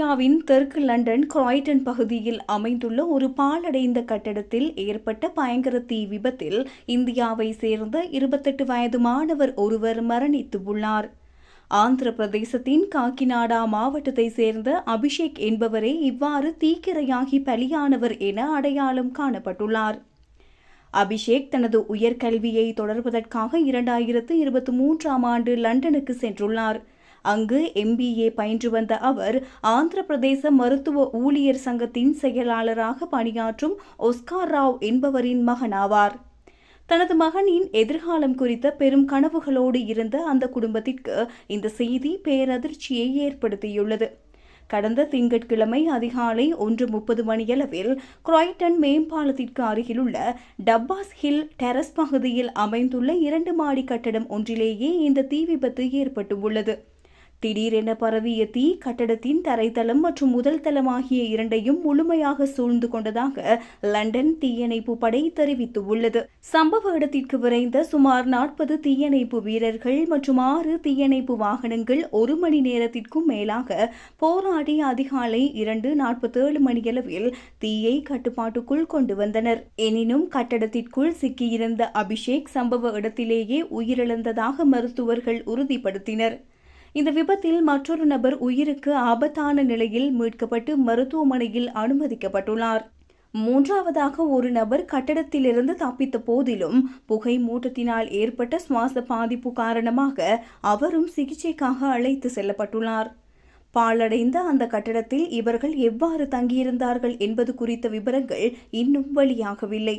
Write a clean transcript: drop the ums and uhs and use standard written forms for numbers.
ஆஸ்திரேலியாவின் தெற்கு London Croydon பகுதியில் அமைந்துள்ள ஒரு பாழடைந்த கட்டடத்தில் ஏற்பட்ட பயங்கர தீ விபத்தில் இந்தியாவை சேர்ந்த 28 வயது மாணவர் ஒருவர் மரணித்துள்ளார். ஆந்திர பிரதேசத்தின் காக்கிநாடா மாவட்டத்தை சேர்ந்த அபிஷேக் என்பவரே இவ்வாறு தீக்கிரையாகி பலியானவர் என அடையாளம் காணப்பட்டுள்ளார். அபிஷேக் தனது உயர்கல்வியை தொடர்வதற்காக 2023ஆம் ஆண்டு லண்டனுக்கு சென்றுள்ளார். அங்கு MBA பயின்று வந்த அவர் ஆந்திர பிரதேச மருத்துவ ஊழியர் சங்கத்தின் செயலாளராக பணியாற்றும் ஒஸ்கார் ராவ் என்பவரின் மகனாவார். தனது மகனின் எதிர்காலம் குறித்த பெரும் கனவுகளோடு இருந்த அந்த குடும்பத்திற்கு இந்த செய்தி பேரதிர்ச்சியை ஏற்படுத்தியுள்ளது. கடந்த திங்கட்கிழமை அதிகாலை 1:30 மணியளவில் கிராய்டன் மேம்பாலத்திற்கு அருகிலுள்ள டப்பாஸ் ஹில் டெரஸ் பகுதியில் அமைந்துள்ள 2 மாடி கட்டடம் ஒன்றிலேயே இந்த தீ விபத்து ஏற்பட்டுள்ளது. திடீரென பரவிய தீ கட்டடத்தின் தரைத்தளம் மற்றும் முதல் தளம் ஆகிய இரண்டையும் முழுமையாக சூழ்ந்து கொண்டதாக லண்டன் தீயணைப்பு படை தெரிவித்துள்ளது. சம்பவ இடத்திற்கு விரைந்த சுமார் 40 தீயணைப்பு வீரர்கள் மற்றும் 6 தீயணைப்பு வாகனங்கள் 1 மணி நேரத்திற்கும் மேலாக போராடி அதிகாலை 2:47 மணியளவில் தீயை கட்டுப்பாட்டுக்குள் கொண்டு வந்தனர். எனினும் கட்டடத்திற்குள் சிக்கியிருந்த அபிஷேக் சம்பவ இடத்திலேயே உயிரிழந்ததாக மருத்துவர்கள் உறுதிப்படுத்தினர். இந்த விபத்தில் மற்றொரு நபர் உயிருக்கு ஆபத்தான நிலையில் மீட்கப்பட்டு மருத்துவமனையில் அனுமதிக்கப்பட்டுள்ளார். மூன்றாவதாக ஒரு நபர் கட்டடத்திலிருந்து தப்பித்த போதிலும் புகை மூட்டத்தினால் ஏற்பட்ட சுவாச பாதிப்பு காரணமாக அவரும் சிகிச்சைக்காக அழைத்து செல்லப்பட்டுள்ளார். பாழடைந்த அந்த கட்டடத்தில் இவர்கள் எவ்வாறு தங்கியிருந்தார்கள் என்பது குறித்த விவரங்கள் இன்னும் வெளியாகவில்லை.